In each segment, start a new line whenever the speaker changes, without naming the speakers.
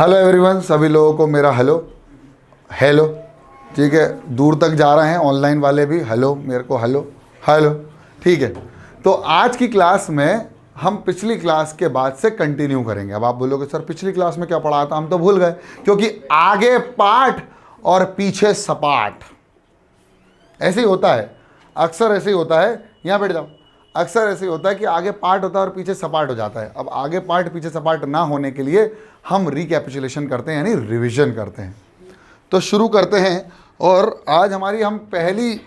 Hello everyone, सभी लोगों को मेरा हेलो हेलो। ठीक है, दूर तक जा रहे हैं ऑनलाइन वाले भी हेलो, मेरे को हेलो हेलो। ठीक है, तो आज की क्लास में हम पिछली क्लास के बाद से कंटिन्यू करेंगे। अब आप बोलोगे सर पिछली क्लास में क्या पढ़ा था, हम तो भूल गए, क्योंकि आगे पाठ और पीछे सपाट। ऐसे ही होता है, अक्सर ऐसे ही होता है। यहाँ बैठ जाओ। अक्सर ऐसे ही होता है कि आगे पार्ट होता है और पीछे सपाट हो जाता है। अब आगे पार्ट पीछे सपाट ना होने के लिए हम रिकैपिचुलेशन करते हैं, यानी रिवीजन करते हैं। तो शुरू करते हैं। और आज हमारी हम पहली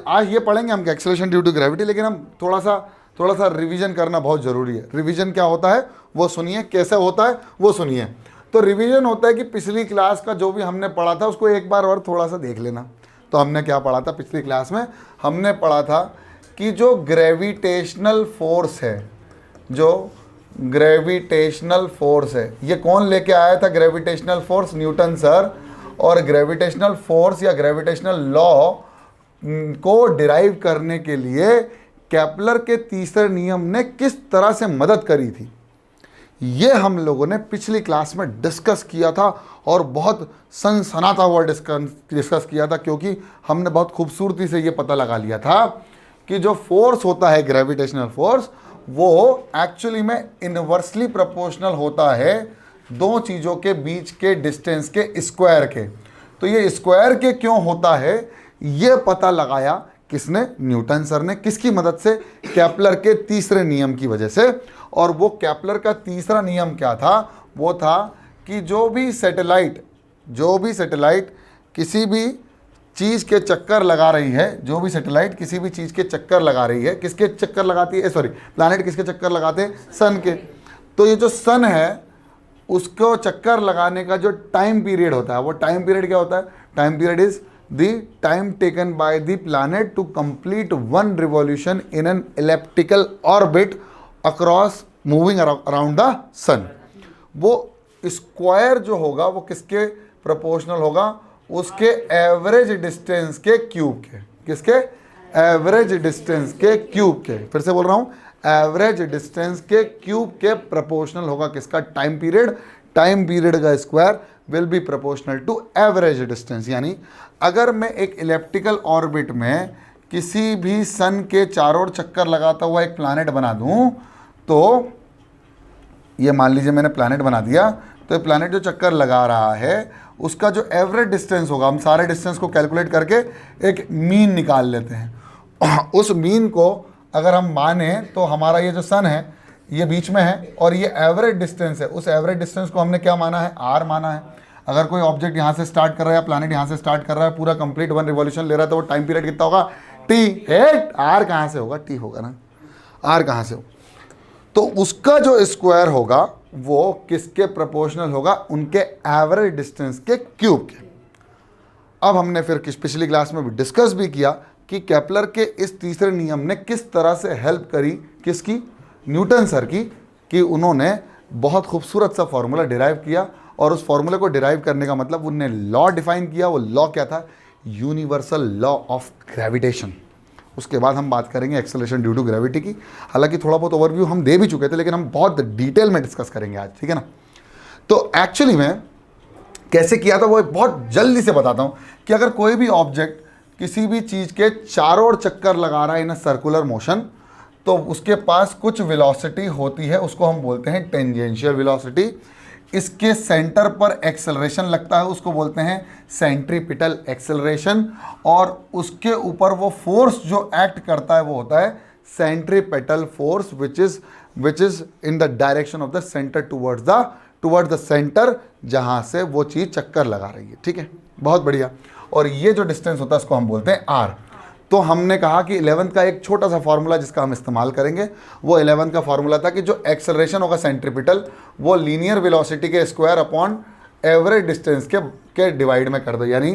आज ये पढ़ेंगे हम एक्सेलरेशन ड्यू टू ग्रेविटी, लेकिन हम थोड़ा सा रिवीजन करना बहुत ज़रूरी है। रिवीजन क्या होता है वो सुनिए, कैसे होता है वो सुनिए। तो रिवीजन होता है कि पिछली क्लास का जो भी हमने पढ़ा था उसको एक बार और थोड़ा सा देख लेना। तो हमने क्या पढ़ा था पिछली क्लास में? हमने पढ़ा था कि जो ग्रेविटेशनल फोर्स है, जो ग्रेविटेशनल फोर्स है, ये कौन लेके आया था? Gravitational force Newton sir. और ग्रेविटेशनल फोर्स या ग्रेविटेशनल लॉ को डिराइव करने के लिए केपलर के तीसरे नियम ने किस तरह से मदद करी थी, ये हम लोगों ने पिछली क्लास में डिस्कस किया था। और बहुत सनसनाता हुआ डिस्कस किया था, क्योंकि हमने बहुत खूबसूरती से ये पता लगा लिया था कि जो फोर्स होता है ग्रेविटेशनल फोर्स, वो एक्चुअली में इनवर्सली प्रोपोर्शनल होता है दो चीज़ों के बीच के डिस्टेंस के स्क्वायर के। तो ये स्क्वायर के क्यों होता है, ये पता लगाया किसने? न्यूटन सर ने। किसकी मदद से? केपलर के तीसरे नियम की वजह से। और वो केपलर का तीसरा नियम क्या था? वो था कि जो भी सैटेलाइट किसी भी चीज़ के चक्कर लगा रही है, जो भी सैटेलाइट किसी भी चीज़ के चक्कर लगा रही है, किसके चक्कर लगाती है? प्लैनेट किसके चक्कर लगाते हैं? सन के। तो ये जो सन है उसको चक्कर लगाने का जो टाइम पीरियड होता है, वो टाइम पीरियड क्या होता है? Time period is the time taken by the planet to complete one revolution in an elliptical orbit across moving around the sun. वो स्क्वायर जो होगा वो किसके प्रोपोर्शनल होगा? उसके एवरेज डिस्टेंस के क्यूब के। किसके? एवरेज डिस्टेंस के क्यूब के। फिर से बोल रहा हूं, एवरेज डिस्टेंस के क्यूब के प्रोपोर्शनल होगा किसका? Time period. टाइम पीरियड का square will be proportional to average distance. यानी अगर मैं एक इलिप्टिकल ऑर्बिट में किसी भी सन के चारों ओर चक्कर लगाता हुआ एक प्लैनेट बना दूं, तो ये मान लीजिए मैंने प्लैनेट बना दिया, तो ये प्लैनेट जो चक्कर लगा रहा है उसका जो एवरेज डिस्टेंस होगा, हम सारे डिस्टेंस को कैलकुलेट करके एक मीन निकाल लेते हैं। उस मीन को अगर हम माने तो हमारा ये जो सन है ये बीच में है और ये एवरेज डिस्टेंस है। उस एवरेज डिस्टेंस को हमने क्या माना है? आर माना है। अगर कोई ऑब्जेक्ट यहाँ से स्टार्ट कर रहा है या प्लैनेट यहाँ से स्टार्ट कर रहा है, पूरा कंप्लीट वन रिवॉल्यूशन ले रहा है, तो वो टाइम पीरियड कितना होगा? टी। आर कहाँ से होगा? टी होगा ना। आर कहाँ से हो? तो उसका जो स्क्वायर होगा वो किसके प्रोपोर्शनल होगा? उनके एवरेज डिस्टेंस के क्यूब के। अब हमने फिर पिछली क्लास में भी डिस्कस भी किया कि केपलर के इस तीसरे नियम ने किस तरह से हेल्प करी, किसकी? न्यूटन सर की, कि उन्होंने बहुत खूबसूरत सा फॉर्मूला डिराइव किया। और उस फॉर्मूले को डिराइव करने का मतलब उन्होंने लॉ डिफाइन किया। वो लॉ क्या था? Universal law of gravitation. उसके बाद हम बात करेंगे एक्सेलरेशन ड्यू टू ग्रेविटी की। हालांकि थोड़ा बहुत ओवरव्यू हम दे भी चुके थे, लेकिन हम बहुत डिटेल में डिस्कस करेंगे आज, ठीक है ना। तो एक्चुअली में कैसे किया था वो बहुत जल्दी से बताता हूं कि अगर कोई भी ऑब्जेक्ट किसी भी चीज़ के चारों ओर चक्कर लगा रहा है इन अ सर्कुलर मोशन, तो उसके पास कुछ वेलोसिटी होती है, उसको हम बोलते हैं टेंजेंशियल वेलोसिटी। इसके सेंटर पर एक्सेलरेशन लगता है, उसको बोलते हैं सेंट्रीपिटल एक्सेलरेशन। और उसके ऊपर वो फोर्स जो एक्ट करता है वो होता है centripetal force, which is in the direction of the centre towards the centre, जहां से वो चीज़ चक्कर लगा रही है। ठीक है, बहुत बढ़िया। और ये जो डिस्टेंस होता है इसको हम बोलते हैं आर। तो हमने कहा कि 11th का एक छोटा सा फॉर्मूला जिसका हम इस्तेमाल करेंगे, वो 11th का फॉर्मूला था कि जो एक्सेलरेशन होगा सेंट्रीपिटल, वो लीनियर वेलोसिटी के स्क्वायर अपॉन एवरेज डिस्टेंस के डिवाइड में कर दो। यानी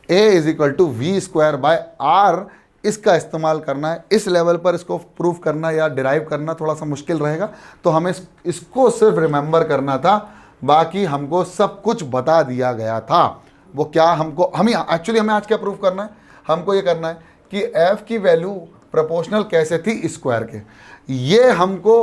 a is equal to v square by r. इसका इस्तेमाल करना है। इस लेवल पर इसको प्रूफ करना या डिराइव करना थोड़ा सा मुश्किल रहेगा, तो हमें इसको सिर्फ रिमेंबर करना था, बाकी हमको सब कुछ बता दिया गया था। वो क्या हमें आज क्या प्रूफ करना है? हमको ये करना है कि f की वैल्यू प्रोपोर्शनल कैसे थी स्क्वायर के, ये हमको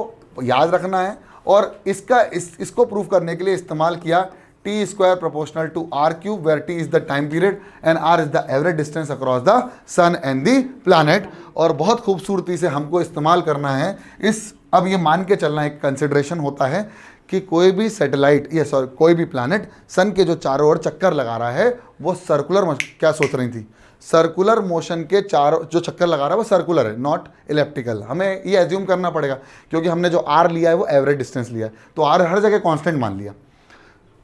याद रखना है। और इसको प्रूफ करने के लिए इस्तेमाल किया T square proportional to r cube, where T is the time period and r is the average distance across the sun and the planet. और बहुत खूबसूरती से हमको इस्तेमाल करना है इस, अब ये मान के चलना एक कंसिडरेशन होता है कि कोई भी सैटेलाइट या सॉरी कोई भी प्लैनेट सन के जो चारों ओर चक्कर लगा रहा है वो सर्कुलर मोशन, क्या सोच रही थी, सर्कुलर मोशन के चारों जो चक्कर लगा रहा है वो सर्कुलर है, नॉट इलेप्टिकल। हमें ये एज्यूम करना पड़ेगा क्योंकि हमने जो आर लिया है वो एवरेज डिस्टेंस लिया है, तो आर हर जगह कांस्टेंट मान लिया।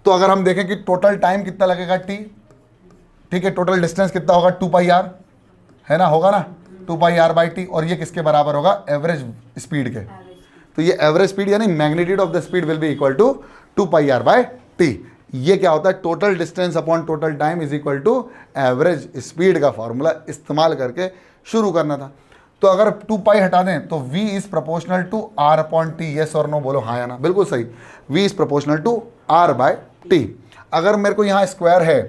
तो अगर हम देखें कि टोटल टाइम कितना लगेगा टी, ठीक है, टोटल डिस्टेंस कितना होगा 2 पाई आर, है ना, होगा ना 2 पाई आर बाई टी, और ये किसके बराबर होगा, एवरेज स्पीड के। तो ये एवरेज स्पीड यानी magnitude of the speed will be equal to 2 pi r by T. ये क्या होता है, total distance upon total time is equal to average speed का फॉर्मूला इस्तेमाल करके शुरू करना था। तो अगर 2 पाई हटा दें तो v is proportional to r upon T, yes और नो बोलो, हाँ या ना, बिल्कुल सही, v is proportional to r by T. अगर मेरे को यहाँ स्क्वायर है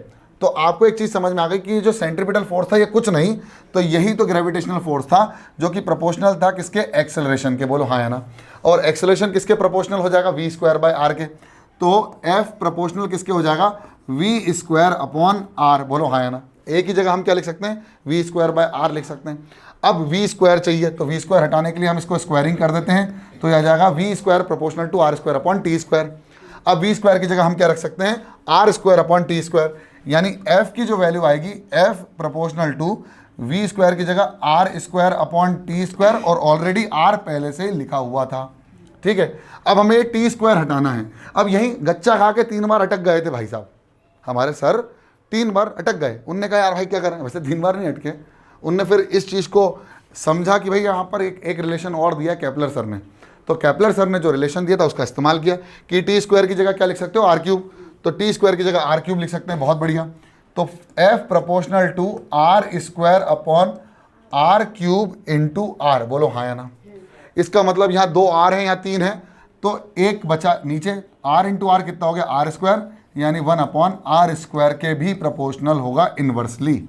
तो आपको एक चीज़ समझ में आ गई कि जो सेंट्रीपिटल फोर्स था ये कुछ नहीं, तो यही तो ग्रेविटेशनल फोर्स था जो कि प्रोपोर्शनल था किसके, एक्सेलरेशन के, बोलो हाँ या ना। और एक्सेलरेशन किसके प्रोपोर्शनल हो जाएगा, v स्क्वायर बाय r के। तो f प्रोपोर्शनल किसके हो जाएगा, v स्क्वायर अपॉन r, बोलो हाँ या ना। एक ही जगह हम क्या लिख सकते हैं, v स्क्वायर बाय r लिख सकते हैं। अब v स्क्वायर चाहिए तो v स्क्वायर हटाने के लिए हम इसको स्क्वायरिंग कर देते हैं, तो यह आ जाएगा v square proportional to r square upon T square. अब v स्क्वायर की जगह हम क्या रख सकते हैं, r square upon T square, यानी f की जो वैल्यू आएगी f proportional to v square की जगह r square upon T square, और ऑलरेडी r पहले से ही लिखा हुआ था, ठीक है। अब हमें टी स्क्वायर हटाना है। अब यहीं गच्चा खा के 3 बार अटक गए थे भाई साहब, हमारे सर 3 बार अटक गए। उनने कहा यार भाई क्या करें, वैसे 3 बार नहीं अटके, उनने फिर इस चीज़ को समझा कि भाई यहाँ पर एक रिलेशन और दिया केपलर सर ने, तो केपलर सर ने जो रिलेशन दिया था उसका इस्तेमाल किया कि टी स्क्वायर की जगह क्या लिख सकते हो, आर क्यूब, तो टी स्क्वायर की जगह आर क्यूब लिख सकते हैं, बहुत बढ़िया। तो F proportional to r square upon r cube into r, बोलो हाँ या ना। इसका मतलब यहाँ 2 आर हैं, यहाँ 3 है, तो एक बचा नीचे, आर इंटू आर कितना हो गया, आर स्क्वायर, यानी 1 अपॉन आर स्क्वायर के भी प्रोपोर्शनल होगा इन्वर्सली।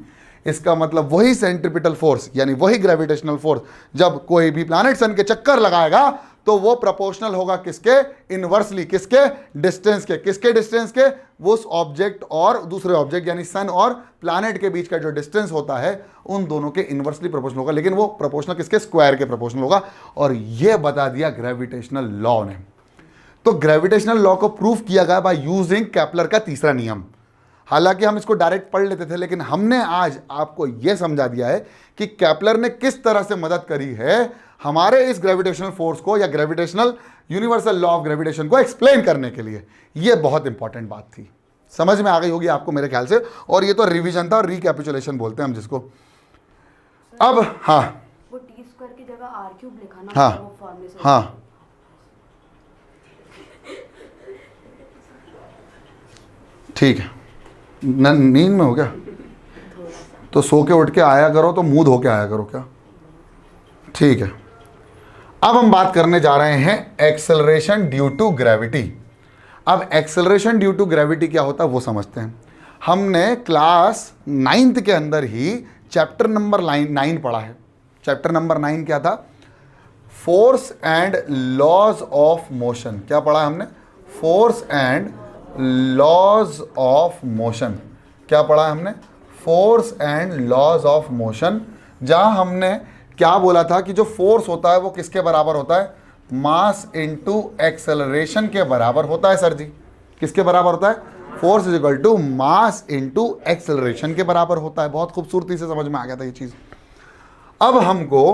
इसका मतलब वही सेंट्रीपिटल फोर्स यानी वही ग्रेविटेशनल फोर्स जब कोई भी प्लैनेट सन के चक्कर लगाएगा तो वो प्रोपोर्शनल होगा किसके, इनवर्सली, किसके, डिस्टेंस के, किसके डिस्टेंस के, वो उस ऑब्जेक्ट और दूसरे ऑब्जेक्ट यानी सन और प्लैनेट के बीच का जो डिस्टेंस होता है उन दोनों के इनवर्सली प्रोपोर्शनल होगा, लेकिन वो प्रोपोर्शनल किसके, स्क्वायर के प्रोपोर्शनल होगा। और ये बता दिया ग्रेविटेशनल लॉ ने। तो ग्रेविटेशनल लॉ को प्रूफ किया गया बाय यूजिंग केपलर का तीसरा नियम। हालांकि हम इसको डायरेक्ट पढ़ लेते थे, लेकिन हमने आज आपको यह समझा दिया है कि केपलर ने किस तरह से मदद करी है हमारे इस ग्रेविटेशनल फोर्स को या gravitational universal law of gravitation को एक्सप्लेन करने के लिए। यह बहुत इंपॉर्टेंट बात थी, समझ में आ गई होगी आपको मेरे ख्याल से। और ये तो रिवीजन था, रिकैपिचुलेशन बोलते हैं हम जिसको। अब हाँ,
वो टी स्क्वायर की जगह आर क्यूब लिखा ना,
हाँ
वो फॉर्मूले से।
हाँ, ठीक है। नींद में हो क्या, तो सो के उठ के आया करो, तो मूड होके आया करो क्या, ठीक है। अब हम बात करने जा रहे हैं एक्सेलरेशन ड्यू टू ग्रेविटी। अब एक्सेलरेशन ड्यू टू ग्रेविटी क्या होता है वो समझते हैं। हमने क्लास 9th के अंदर ही चैप्टर नंबर 9 पढ़ा है। चैप्टर नंबर 9 क्या था, force and laws of motion. क्या पढ़ा हमने, force and laws of motion. क्या पढ़ा हमने, force and laws of motion, जहां हमने क्या बोला था कि जो फोर्स होता है वो किसके बराबर होता है, मास इनटू एक्सेलरेशन के बराबर होता है। सर जी किसके बराबर होता है, force is equal to mass into acceleration के बराबर होता है। बहुत खूबसूरती से समझ में आ गया था ये चीज। अब हमको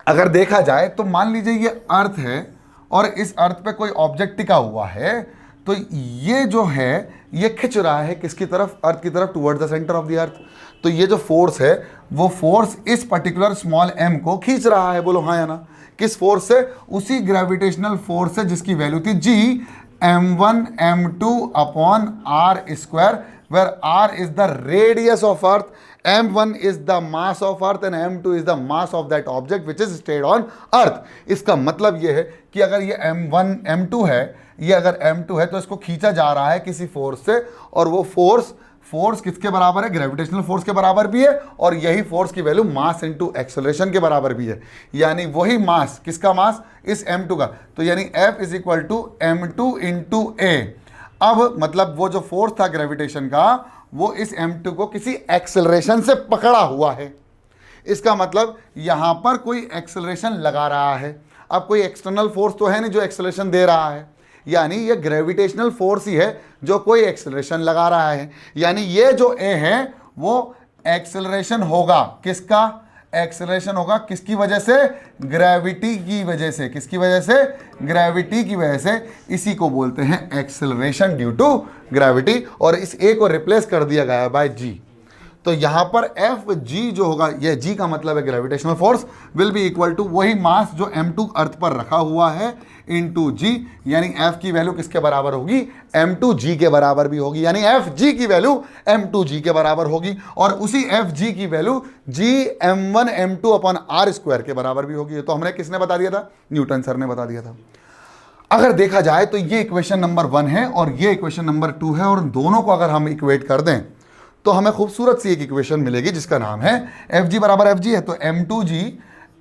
अगर देखा जाए तो मान लीजिए ये अर्थ है और इस अर्थ पे कोई ऑब्जेक्ट टिका हुआ है, तो ये जो है ये खिंच रहा है किसकी तरफ, अर्थ की तरफ, towards the centre of the अर्थ। तो ये जो फोर्स है वो फोर्स इस पर्टिकुलर स्मॉल m को खींच रहा है, बोलो हाँ या ना। किस फोर्स से, उसी ग्रेविटेशनल फोर्स से जिसकी वैल्यू थी g m1 m2 upon r square, where r is the radius of earth, m1 is the mass of earth and m2 is the mass of that object which is stayed on earth। इसका मतलब ये है कि अगर ये m1 m2 है, ये अगर m2 है तो इसको खींचा जा रहा है किसी फोर्स से, और वो फोर्स किसके बराबर है, ग्रेविटेशनल फोर्स के बराबर भी है, और यही फोर्स की वैल्यू मास इनटू एक्सेलरेशन के बराबर भी है। यानी वही मास, किसका मास, इस m2 का। तो यानी F is equal to m2 into a। अब मतलब वो जो फोर्स था ग्रेविटेशन का, वो इस m2 को किसी एक्सेलरेशन से पकड़ा हुआ है। इसका मतलब यहां पर कोई एक्सेलरेशन लगा रहा है। अब कोई एक्सटर्नल फोर्स तो है नहीं जो एक्सेलरेशन दे रहा है, यानी ये ग्रेविटेशनल फोर्स ही है जो कोई एक्सेलरेशन लगा रहा है। यानी ये जो ए है वो एक्सेलरेशन होगा, किसका एक्सेलरेशन होगा, किसकी वजह से, ग्रेविटी की वजह से। किसकी वजह से, ग्रेविटी की वजह से। इसी को बोलते हैं एक्सेलरेशन ड्यू टू ग्रेविटी, और इस ए को रिप्लेस कर दिया गया बाय जी। तो यहां पर एफ जी जो होगा, ये जी का मतलब है gravitational force, will be equal to वही मास जो m2 अर्थ पर रखा हुआ है इनटू जी, यानी एफ की वैल्यू किसके बराबर होगी, m2 जी के बराबर भी होगी, यानी एफ जी की वैल्यू m2 जी के बराबर होगी, और उसी एफ जी की value G m1 m2 upon r square के बराबर भी होगी। ये तो हमने किसने बता दिया था, न्यूटन सर ने बता दिया था। अगर देखा जाए तो ये इक्वेशन नंबर 1 है और ये इक्वेशन नंबर 2 है, और दोनों को अगर हम इक्वेट कर दें तो हमें खूबसूरत सी एक इक्वेशन मिलेगी जिसका नाम है एफ जी बराबर एफ जी है, तो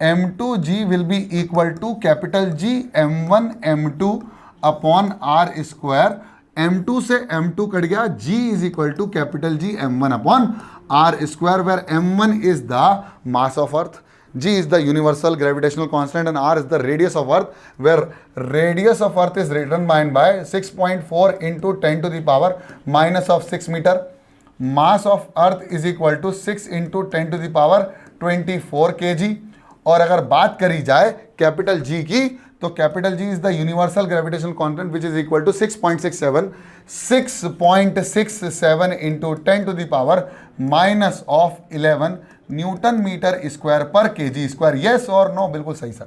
m2 G will be equal to capital G m1 m2 upon r square. m2 से m2 कट गया, g is equal to capital G m1 upon r square, where m1 is the mass of earth, g is the universal gravitational constant and r is the radius of earth, where radius of earth is determined by 6.4 into 10 to the power minus of 6 meter. Mass of earth is equal to 6 into 10 to the power 24 kg। और अगर बात करी जाए capital G की, तो capital G is the universal gravitational constant which is equal to 6.67 into 10 to the power minus of 11 newton metre square पर KG square. Yes और no, बिल्कुल सही सर।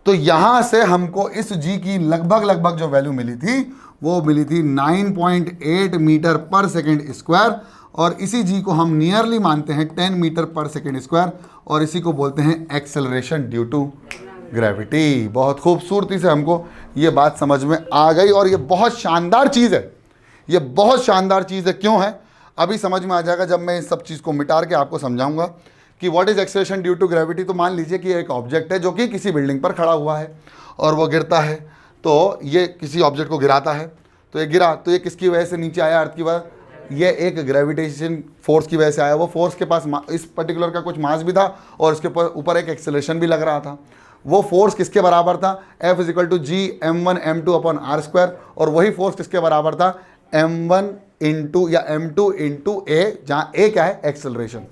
तो यहां से हमको इस जी की लगभग जो वैल्यू मिली थी वो मिली थी 9.8 मीटर पर सेकेंड स्क्वायर, और इसी जी को हम नियरली मानते हैं 10 मीटर पर सेकेंड स्क्वायर, और इसी को बोलते हैं एक्सेलरेशन ड्यू टू ग्रेविटी। बहुत खूबसूरती से हमको ये बात समझ में आ गई, और ये बहुत शानदार चीज़ है, ये बहुत शानदार चीज़ है। क्यों है अभी समझ में आ जाएगा जब मैं इस सब चीज़ को मिटा के आपको समझाऊंगा कि what is acceleration due to gravity. तो मान लीजिए कि एक ऑब्जेक्ट है जो कि किसी बिल्डिंग पर खड़ा हुआ है और वो गिरता है, तो ये किसी ऑब्जेक्ट को गिराता है, तो ये गिरा, तो ये किसकी वजह से नीचे आया, अर्थ की वजह, ये एक ग्रेविटेशन फोर्स की वजह से आया। वो फोर्स के पास इस पर्टिकुलर का कुछ मास भी था और उसके ऊपर एक एक्सेलरेशन भी लग रहा था। वो फोर्स किसके बराबर था, F is equal to G m1 m2 upon r square, और वही फोर्स किसके बराबर था, m1 इंटू या m2 इंटू ए, जहाँ ए क्या है, एक्सेलरेशन।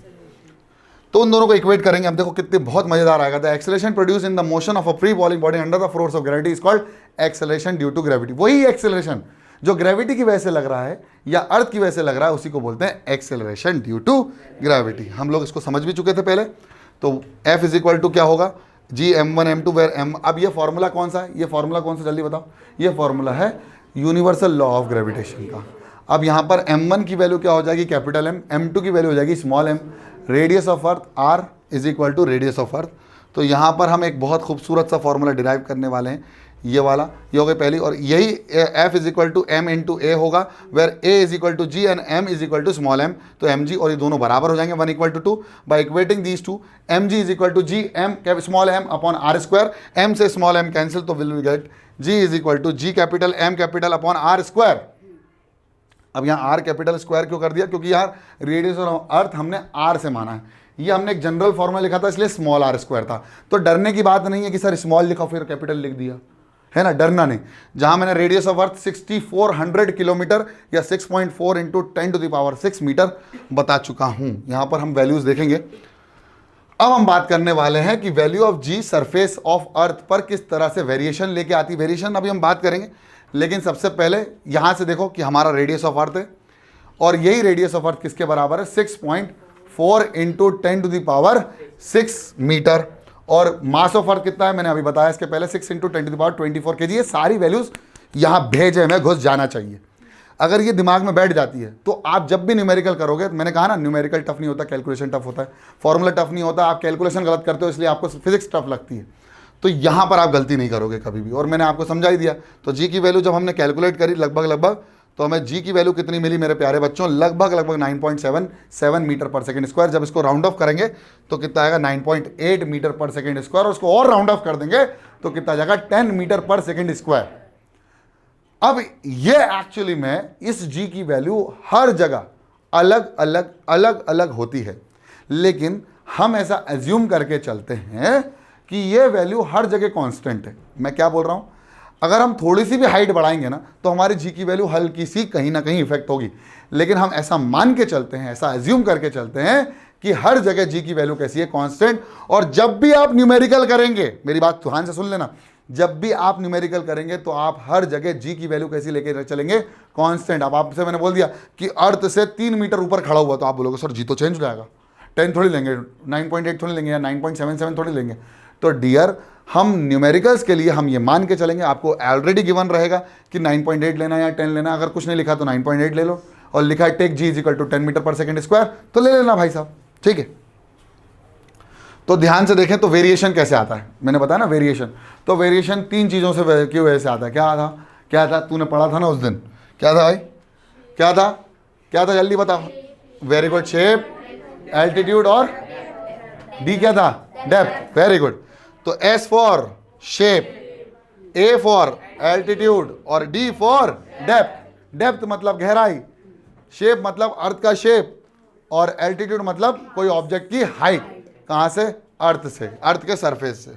तो उन दोनों को इक्वेट करेंगे। अब देखो कितने बहुत मजेदार आएगा। The acceleration produce in the motion of a free falling body under the force of gravity is called acceleration due to gravity. वही एक्सेलरेशन जो ग्रेविटी की वजह से लग रहा है या अर्थ की वजह से लग रहा है, उसी को बोलते हैं एक्सेलरेशन ड्यू टू ग्रेविटी। हम लोग इसको समझ भी चुके थे पहले। तो F इज इक्वल टू क्या होगा, जी m1 m2 वेयर m। अब ये फॉर्मूला कौन सा है, ये फॉर्मूला कौन सा, जल्दी बताओ। ये फॉर्मूला है यूनिवर्सल लॉ ऑफ ग्रेविटेशन का। अब यहाँ पर m1 की वैल्यू क्या हो जाएगी, कैपिटल M, m2 की वैल्यू हो जाएगी small m, radius of earth r is equal to radius of earth. तो यहाँ पर हम एक बहुत खूबसूरत सा फॉर्मूला डिराइव करने वाले हैं, ये वाला, ये हो गई पहली, और यही F is equal to m into a होगा, where a is equal to g and m is equal to small m। तो mg और ये दोनों बराबर हो जाएंगे, 1 equal to 2। By equating these two, mg is equal to G m small m upon r square, m से small m cancel, तो will get g is equal to G capital m capital upon r square. अब यहाँ r capital square क्यों कर दिया, क्योंकि यार radius of अर्थ हमने r से माना है। ये हमने एक जनरल फॉर्मूला लिखा था, इसलिए स्मॉल r स्क्वायर था। तो डरने की बात नहीं है कि सर स्मॉल लिखा फिर कैपिटल लिख दिया, है ना, डरना नहीं। जहां मैंने रेडियस ऑफ अर्थ 6400 किलोमीटर या 6.4 into 10 to the power 6 metre बता चुका हूं। यहां पर हम वैल्यूज देखेंगे। अब हम बात करने वाले हैं कि value of g surface of earth पर किस तरह से वेरिएशन लेके आती। वेरिएशन अभी हम बात करेंगे, लेकिन सबसे पहले यहां से देखो कि हमारा रेडियस ऑफ अर्थ है, और यही रेडियस ऑफ अर्थ किसके बराबर है, 6.4 into 10 to the power 6 metre. और मास ऑफ अर्थ कितना है मैंने अभी बताया इसके पहले, 6 into 10 to the power 24 kg। ये सारी वैल्यूज यहाँ भेजे में घुस जाना चाहिए। अगर ये दिमाग में बैठ जाती है तो आप जब भी न्यूमेरिकल करोगे, मैंने कहा ना न्यूमेरिकल टफ नहीं होता, कैलकुलेशन टफ होता है, फॉर्मूला टफ नहीं होता, आप कैलकुलेशन गलत करते हो इसलिए आपको फिजिक्स टफ लगती है। तो यहाँ पर आप गलती नहीं करोगे कभी भी, और मैंने आपको समझा ही दिया। तो जी की वैल्यू जब हमने कैलकुलेट करी लगभग, तो हमें जी की वैल्यू कितनी मिली मेरे प्यारे बच्चों, लगभग 9.77 मीटर पर सेकंड स्क्वायर। जब इसको राउंड ऑफ करेंगे तो कितना आएगा, 9.8 मीटर पर सेकंड स्क्वायर, और उसको और राउंड ऑफ कर देंगे तो कितना आ जाएगा, 10 मीटर पर सेकंड स्क्वायर। अब ये एक्चुअली में इस जी की वैल्यू हर जगह अलग अलग अलग अलग होती है, लेकिन हम ऐसा एज्यूम करके चलते हैं कि ये वैल्यू हर जगह कांस्टेंट है। मैं क्या बोल रहा हूं, अगर हम थोड़ी सी भी हाइट बढ़ाएंगे ना तो हमारी जी की वैल्यू हल्की सी कहीं ना कहीं इफेक्ट होगी, लेकिन हम ऐसा मान के चलते हैं, ऐसा एज्यूम करके चलते हैं कि हर जगह जी की वैल्यू कैसी है, कांस्टेंट। और जब भी आप न्यूमेरिकल करेंगे, मेरी बात ध्यान से सुन लेना, जब भी आप न्यूमेरिकल करेंगे तो आप हर जगह जी की वैल्यू कैसी लेके चलेंगे, कांस्टेंट। अब आपसे मैंने बोल दिया कि अर्थ से 3 मीटर ऊपर खड़ा हुआ, तो आप बोलोगे सर जी तो चेंज हो जाएगा, 10 थोड़ी लेंगे, 9.8 थोड़ी लेंगे या 9.77 थोड़ी लेंगे। तो डियर, हम न्यूमेरिकल्स के लिए हम ये मान के चलेंगे, आपको ऑलरेडी गिवन रहेगा कि 9.8 लेना या 10 लेना। अगर कुछ नहीं लिखा तो 9.8 ले लो, और लिखा है take g is equal to 10 metre per second square, तो ले लेना भाई साहब, ठीक है। तो ध्यान से देखें तो वेरिएशन कैसे आता है, मैंने बताया ना वेरिएशन। तो वेरिएशन 3 चीज़ों से की वजह से आता है। क्या था तूने पढ़ा था ना उस दिन, क्या था भाई, क्या था जल्दी बताओ। वेरी गुड, शेप, एल्टीट्यूड और डी क्या था, डेप्थ। Very good. तो S for shape, A for altitude और डी फॉर डेप्थ। डेप्थ मतलब गहराई, शेप मतलब अर्थ का शेप, और एल्टीट्यूड मतलब कोई ऑब्जेक्ट की हाइट। कहाँ से, अर्थ से, अर्थ के सरफेस से।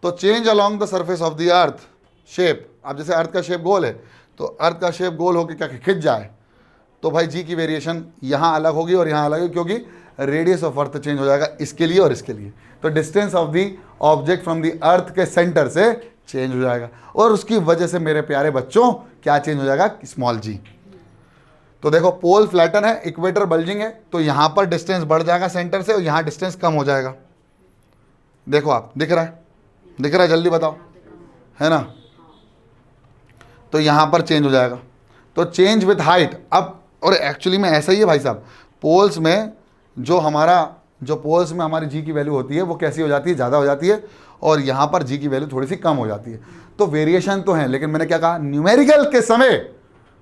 तो change along the surface of the earth shape. अब जैसे अर्थ का शेप गोल है, तो अर्थ का शेप गोल होकर क्या खिंच जाए, तो भाई जी की वेरिएशन यहाँ अलग होगी और यहाँ अलग होगी, क्योंकि रेडियस ऑफ अर्थ चेंज हो जाएगा इसके लिए और इसके लिए। तो distance of the object from the अर्थ के सेंटर से चेंज हो जाएगा, और उसकी वजह से मेरे प्यारे बच्चों क्या चेंज हो जाएगा, स्मॉल जी। तो देखो पोल फ्लैटन है, इक्वेटर बल्जिंग है, तो यहाँ पर डिस्टेंस बढ़ जाएगा सेंटर से और यहाँ डिस्टेंस कम हो जाएगा। देखो आप, दिख रहा है, जल्दी बताओ, है ना। तो यहाँ पर चेंज हो जाएगा, तो चेंज विथ हाइट। अब और एक्चुअली में ऐसा ही है भाई साहब, पोल्स में जो पोल्स में हमारी जी की वैल्यू होती है वो कैसी हो जाती है, ज़्यादा हो जाती है, और यहाँ पर जी की वैल्यू थोड़ी सी कम हो जाती है। तो वेरिएशन तो है, लेकिन मैंने क्या कहा, न्यूमेरिकल के समय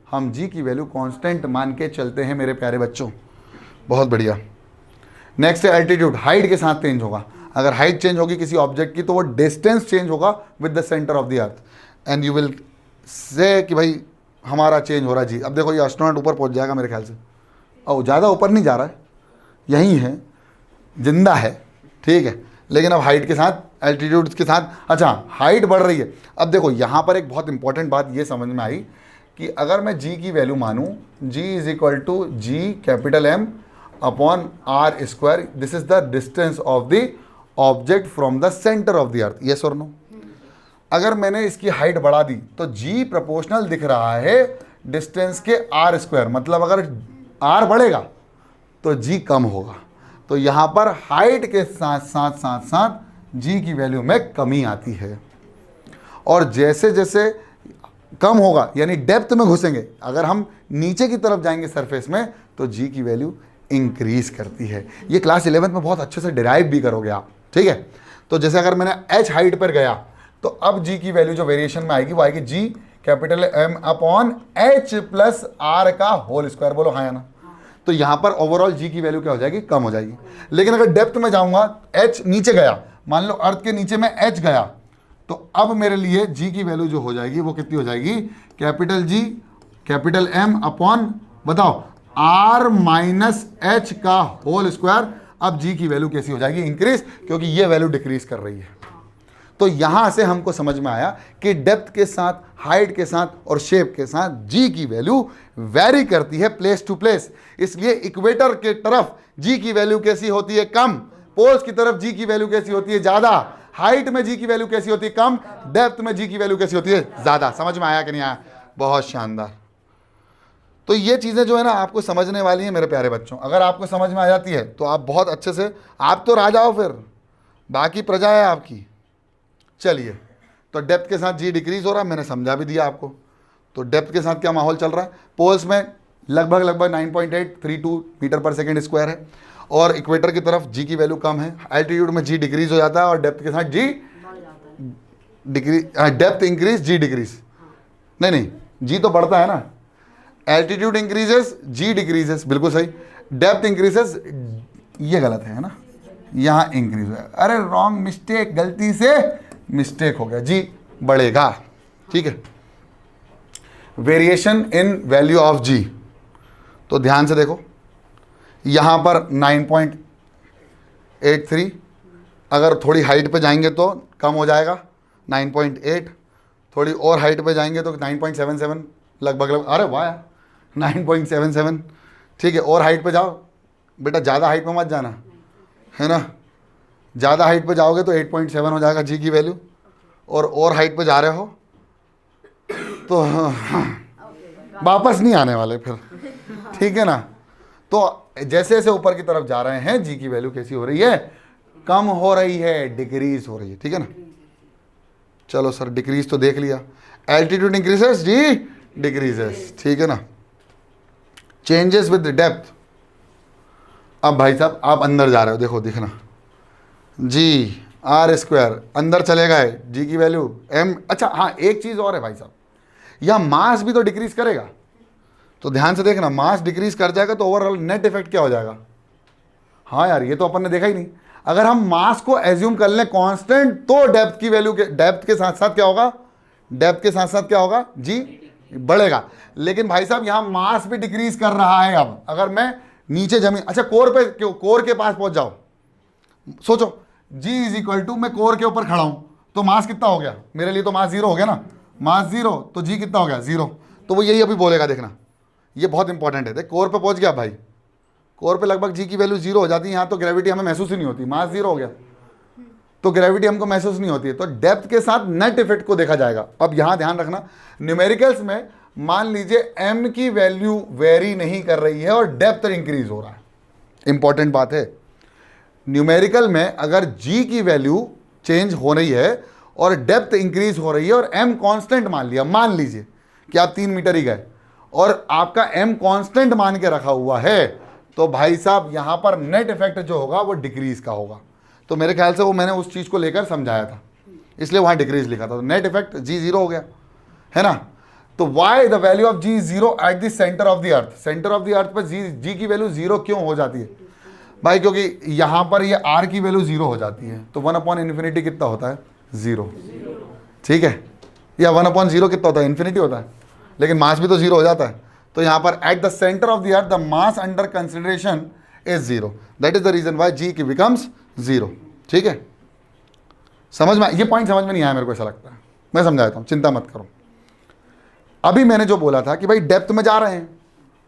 हम जी की वैल्यू कांस्टेंट मान के चलते हैं मेरे प्यारे बच्चों। बहुत बढ़िया। नेक्स्ट है एल्टीट्यूड, हाइट के साथ चेंज होगा। अगर हाइट चेंज होगी किसी ऑब्जेक्ट की तो वो डिस्टेंस चेंज होगा with the centre of the earth, and you will say कि भाई हमारा चेंज हो रहा है जी। अब देखो ये एस्ट्रोनॉट ऊपर पहुंच जाएगा मेरे ख्याल से, और ज़्यादा ऊपर नहीं जा रहा है, यहीं है, जिंदा है, ठीक है, लेकिन अब हाइट के साथ, एल्टीट्यूड के साथ, अच्छा हाइट बढ़ रही है। अब देखो यहाँ पर एक बहुत इंपॉर्टेंट बात ये समझ में आई कि अगर मैं जी की वैल्यू मानूं, जी is equal to G capital M upon r square, this is the distance of the object from the centre of the earth, yes और नो। अगर मैंने इसकी हाइट बढ़ा दी तो जी प्रोपोर्शनल दिख रहा है डिस्टेंस के आर स्क्वायर, मतलब अगर आर बढ़ेगा तो जी कम होगा। तो यहाँ पर हाइट के साथ साथ साथ साथ जी की वैल्यू में कमी आती है, और जैसे जैसे कम होगा यानी डेप्थ में घुसेंगे, अगर हम नीचे की तरफ जाएंगे सरफेस में, तो जी की वैल्यू इंक्रीज करती है। ये क्लास 11th में बहुत अच्छे से डिराइव भी करोगे आप, ठीक है। तो जैसे अगर मैंने एच हाइट पर गया तो अब जी की वैल्यू जो वेरिएशन में आएगी वो आएगी g capital M upon h plus R का होल स्क्वायर। बोलो हाँ या ना। तो यहाँ पर ओवरऑल जी की वैल्यू क्या हो जाएगी, कम हो जाएगी। लेकिन अगर डेप्थ में जाऊंगा, एच नीचे गया, मान लो अर्थ के नीचे में एच गया, तो अब मेरे लिए जी की वैल्यू जो हो जाएगी वो कितनी हो जाएगी, capital G capital M upon बताओ आर माइनस एच का होल स्क्वायर। अब जी की वैल्यू कैसी हो जाएगी, इंक्रीज, क्योंकि ये वैल्यू डिक्रीज कर रही है। तो यहां से हमको समझ में आया कि डेप्थ के साथ, हाइट के साथ और शेप के साथ जी की वैल्यू वेरी करती है प्लेस टू प्लेस। इसलिए इक्वेटर के तरफ जी की वैल्यू कैसी होती है, कम। पोल्स की तरफ जी की वैल्यू कैसी होती है, ज्यादा। हाइट में जी की वैल्यू कैसी होती है, कम। डेप्थ में जी की वैल्यू कैसी होती है, ज्यादा। समझ में आया कि नहीं आया, बहुत शानदार। तो ये चीज़ें जो है ना आपको समझने वाली हैं मेरे प्यारे बच्चों। अगर आपको समझ में आ जाती है तो आप बहुत अच्छे से, आप तो राजा हो, फिर बाकी प्रजा है आपकी। चलिए, तो डेप्थ के साथ जी डिक्रीज हो रहा है, मैंने समझा भी दिया आपको। तो डेप्थ के साथ क्या माहौल चल रहा है, पोल्स में लगभग 9.832 मीटर पर सेकेंड स्क्वायर है, और इक्वेटर की तरफ जी की वैल्यू कम है। एल्टीट्यूड में जी डिक्रीज हो जाता है और डेप्थ के साथ जी डिक्रीज, डेप्थ इंक्रीज जी डिक्रीज, नहीं जी तो बढ़ता है ना। एल्टीट्यूड इंक्रीजेस जी डिक्रीजेस, बिल्कुल सही। डेप्थ इंक्रीजेस, ये गलत है ना, यहाँ इंक्रीज हुआ, अरे रॉन्ग, मिस्टेक, गलती से मिस्टेक हो गया, जी बढ़ेगा, ठीक है। वेरिएशन इन वैल्यू ऑफ जी। तो ध्यान से देखो, यहाँ पर 9.83, अगर थोड़ी हाइट पे जाएंगे तो कम हो जाएगा 9.8, थोड़ी और हाइट पे जाएंगे तो 9.77 लगभग अरे वाह 9.77, ठीक है। और हाइट पे जाओ बेटा, ज़्यादा हाइट पे मत जाना, है ना, ज़्यादा हाइट पे जाओगे तो 8.7 हो जाएगा जी की वैल्यू, और हाइट पे जा रहे हो तो वापस नहीं आने वाले फिर, ठीक है ना। तो जैसे जैसे ऊपर की तरफ जा रहे हैं जी की वैल्यू कैसी हो रही है, कम हो रही है, डिक्रीज हो रही है, ठीक है ना। चलो सर डिक्रीज तो देख लिया, एल्टीट्यूड इंक्रीजेस जी डिक्रीजेस, ठीक है ना। चेंजेस विद डेप्थ, अब भाई साहब आप अंदर जा रहे हो, देखो दिखना जी आर स्क्वायर अंदर चले गए, जी की वैल्यू एम। अच्छा हाँ, एक चीज़ और है भाई साहब, यह मास भी तो डिक्रीज करेगा, तो ध्यान से देखना, मास डिक्रीज कर जाएगा तो ओवरऑल नेट इफेक्ट क्या हो जाएगा। हाँ यार, ये तो अपन ने देखा ही नहीं। अगर हम मास को एज्यूम कर लें कांस्टेंट, तो डेप्थ की वैल्यू के डेप्थ के साथ साथ क्या होगा, डेप्थ के साथ साथ क्या होगा जी बढ़ेगा। लेकिन भाई साहब यहाँ मास भी डिक्रीज कर रहा है। अब अगर मैं नीचे जमीन, अच्छा कोर पे, कोर के पास पहुंच जाओ, सोचो G इज इक्वल टू, मैं कोर के ऊपर खड़ा हूं तो मास कितना हो गया मेरे लिए, तो मास जीरो हो गया ना, मास जीरो, तो G कितना हो गया जीरो। तो वो यही अभी बोलेगा, देखना ये बहुत इंपॉर्टेंट है। देख कोर पे पहुंच गया भाई, कोर पे लगभग जी की वैल्यू जीरो हो जाती है, यहाँ तो ग्रेविटी हमें महसूस ही नहीं होती, मास जीरो हो गया तो ग्रेविटी हमको महसूस नहीं होती है। तो डेप्थ के साथ नेट इफेक्ट को देखा जाएगा। अब यहाँ ध्यान रखना, न्यूमेरिकल्स में मान लीजिए m की वैल्यू वेरी नहीं कर रही है और डेप्थ इंक्रीज हो रहा है, इंपॉर्टेंट बात है। न्यूमेरिकल में अगर g की वैल्यू चेंज हो रही है और डेप्थ इंक्रीज हो रही है और m कांस्टेंट मान लिया, मान लीजिए कि आप 3 मीटर ही गए और आपका m कांस्टेंट मान के रखा हुआ है, तो भाई साहब यहाँ पर नेट इफेक्ट जो होगा वो डिक्रीज का होगा। तो मेरे ख्याल से वो मैंने उस चीज़ को लेकर समझाया था, इसलिए वहाँ डिक्रीज लिखा था। तो नेट इफेक्ट जी जीरो हो गया, है ना। तो why the value of G zero at the centre of the earth, centre of the earth पर जी की वैल्यू जीरो क्यों हो जाती है भाई, क्योंकि यहाँ पर ये आर की वैल्यू जीरो हो जाती है। तो 1/∞ कितना होता है, जीरो, ठीक है, या 1/0 कितना होता है, इन्फिनिटी होता है, लेकिन मास भी तो जीरो हो जाता है। तो यहाँ पर at the centre of the earth the mass under consideration is zero, that is the reason why g की बिकम्स जीरो, ठीक है। समझ में, ये पॉइंट समझ में नहीं आया मेरे को, ऐसा लगता है, मैं समझाता हूँ, चिंता मत करो। अभी मैंने जो बोला था कि भाई डेप्थ में जा रहे हैं,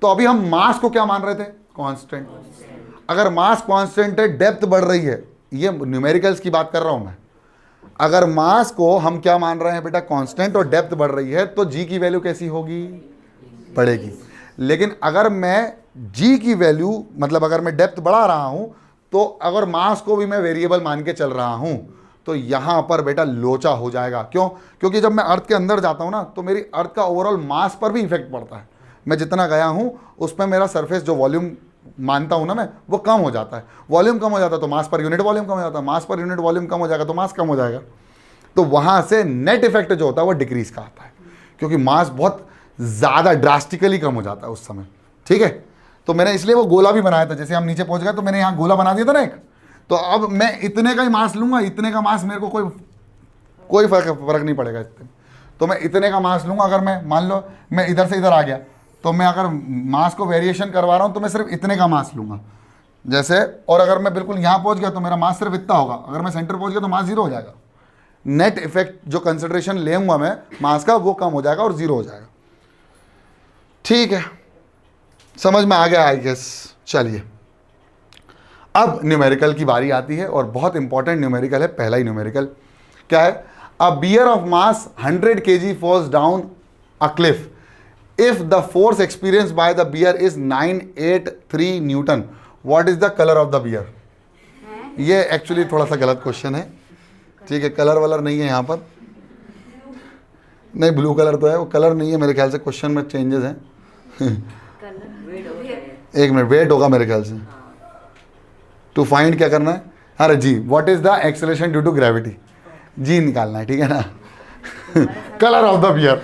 तो अभी हम मास को क्या मान रहे थे, कांस्टेंट। अगर मास कांस्टेंट है, डेप्थ बढ़ रही है, ये न्यूमेरिकल्स की बात कर रहा हूं मैं। अगर मास को हम क्या मान रहे हैं बेटा, कांस्टेंट, और डेप्थ बढ़ रही है, तो जी की वैल्यू कैसी होगी, बढ़ेगी। लेकिन अगर मैं जी की वैल्यू, मतलब अगर मैं डेप्थ बढ़ा रहा हूं, तो अगर मास को भी मैं वेरिएबल मान के चल रहा हूं, तो यहां पर बेटा लोचा हो जाएगा। क्यों, क्योंकि जब मैं अर्थ के अंदर जाता हूं ना, तो मेरी अर्थ का ओवरऑल मास पर भी इफेक्ट पड़ता है। मैं जितना गया हूं उसमें मेरा सरफेस जो वॉल्यूम मानता हूं ना मैं, वो कम हो जाता है। वॉल्यूम कम हो जाता है तो मास पर यूनिट वॉल्यूम कम हो जाता है, मास पर यूनिट वॉल्यूम कम हो जाएगा तो मास कम हो जाएगा। तो वहां से नेट इफेक्ट जो होता है वो डिक्रीज का आता है, क्योंकि मास बहुत ज़्यादा ड्रास्टिकली कम हो जाता है उस समय, ठीक है। तो मैंने इसलिए वो गोला भी बनाया था, जैसे हम नीचे पहुंच गए तो मैंने यहाँ गोला बना दिया था ना एक, तो अब मैं इतने का ही मास लूंगा, इतने का मास मेरे को कोई फर्क नहीं पड़ेगा इससे। तो मैं इतने का मास लूंगा, अगर मैं मान लो मैं इधर से इधर आ गया, तो मैं अगर मास को वेरिएशन करवा रहा हूँ तो मैं सिर्फ इतने का मास लूंगा जैसे, और अगर मैं बिल्कुल यहाँ पहुँच गया तो मेरा मास सिर्फ इतना होगा। अगर मैं सेंटर पहुँच गया तो मास जीरो हो जाएगा, नेट इफेक्ट जो कंसिडरेशन लेंगे मैं मास का वो कम हो जाएगा और जीरो हो जाएगा, ठीक है। समझ में आ गया आई गेस। चलिए अब न्यूमेरिकल की बारी आती है, और बहुत इंपॉर्टेंट न्यूमेरिकल है, पहला ही न्यूमेरिकल क्या है, a bear of mass 100 kg falls down a cliff if the force experience by the bear is 983 newton, what is the colour of the bear. ये एक्चुअली थोड़ा सा गलत क्वेश्चन है, ठीक है, कलर वलर नहीं है यहाँ पर, नहीं ब्लू कलर तो है, वो कलर नहीं है मेरे ख्याल से, क्वेश्चन में चेंजेस हैं। एक मिनट, वेट होगा मेरे ख्याल से, टू फाइंड क्या करना है, अरे जी, what is the acceleration due to gravity, g निकालना है, ठीक है ना। कलर ऑफ द बियर,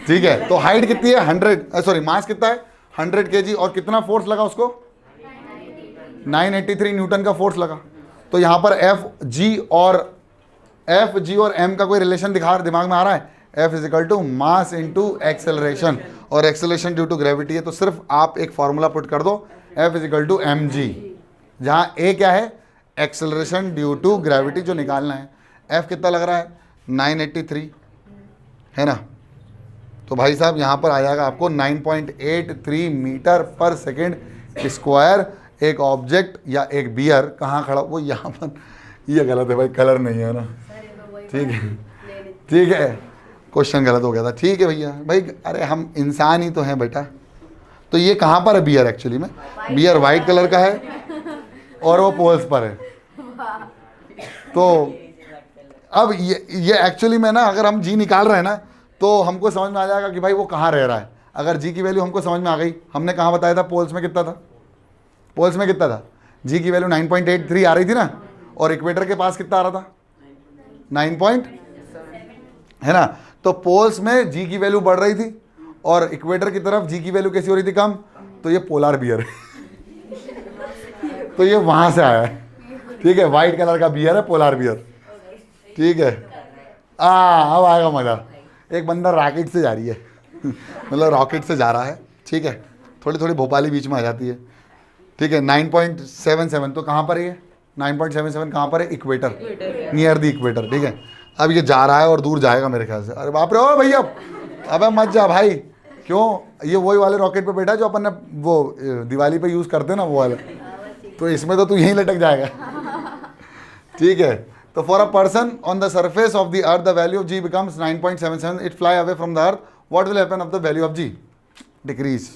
ठीक है। तो हाइट कितनी है 100, सॉरी मास कितना है 100 kg, और कितना फोर्स लगा उसको 983 न्यूटन का फोर्स लगा। तो यहाँ पर एफ जी और एम का कोई रिलेशन दिमाग में आ रहा है, F is equal to mass into acceleration, और एक्सेलरेशन ड्यू टू ग्रेविटी है, तो सिर्फ आप एक फॉर्मूला पुट कर दो, F is equal to mg, जहाँ a क्या है, एक्सेलरेशन ड्यू टू ग्रेविटी जो निकालना है। F कितना लग रहा है, 983 है ना, तो भाई साहब यहाँ पर आ जाएगा आपको 9.83 मीटर पर सेकेंड स्क्वायर। एक ऑब्जेक्ट या एक बियर कहाँ खड़ा, वो यहाँ पर, ये गलत है भाई, कलर नहीं है ना, ठीक है ठीक है, क्वेश्चन गलत हो गया था, ठीक है भैया भाई, अरे हम इंसान ही तो हैं बेटा। तो ये कहाँ पर है बियर, एक्चुअली में बियर वाइट कलर का है और वो पोल्स पर है। तो अब ये एक्चुअली में ना, अगर हम जी निकाल रहे हैं ना, तो हमको समझ में आ जाएगा कि भाई वो कहाँ रह रहा है। अगर जी की वैल्यू हमको समझ में आ गई, हमने कहाँ बताया था, पोल्स में कितना था, पोल्स में कितना था, जी की वैल्यू 9.83 आ रही थी ना, और इक्वेटर के पास कितना आ रहा था, 9 है ना। तो पोल्स में जी की वैल्यू बढ़ रही थी और इक्वेटर की तरफ जी की वैल्यू कैसी हो रही थी, कम, तो ये पोलर बियर है तो ये वहां से आया है, ठीक है, वाइट कलर का बियर है, पोलर बियर, ठीक है। अब आएगा मजा। एक बंदा रॉकेट से जा रही है मतलब रॉकेट से जा रहा है, ठीक है, थोड़ी थोड़ी भोपाली बीच में आ जाती है, ठीक है। 9.77 तो कहाँ पर है ये, 9.77 कहाँ पर है, इक्वेटर, नियर द इक्वेटर, ठीक है। अब ये जा रहा है और दूर जाएगा मेरे ख्याल से, अरे बाप रे, ओ भैया, अबे मत जा भाई, क्यों, ये वही वाले रॉकेट पे बैठा जो अपन ने वो दिवाली पे यूज़ करते हैं ना, वो वाला, तो इसमें तो तू यहीं लटक जाएगा ठीक है। तो for a person on the surface of the earth the value of g becomes 9.77, it fly away from the earth, what will happen of the value of g, decrease,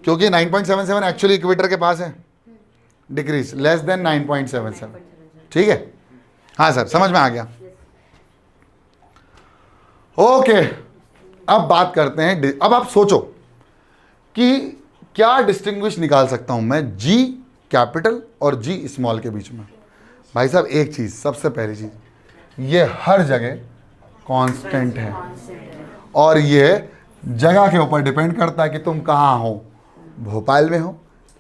क्योंकि 9.77 एक्चुअली इक्वेटर के पास है, decrease less than 9.77, ठीक है। हाँ sir, समझ में आ गया, okay. अब बात करते हैं, अब आप सोचो कि क्या डिस्टिंग्विश निकाल सकता हूं मैं जी कैपिटल और जी स्मॉल के बीच में। भाई साहब एक चीज, सबसे पहली चीज, ये हर जगह कांस्टेंट है और ये जगह के ऊपर डिपेंड करता है कि तुम कहाँ हो, भोपाल में हो,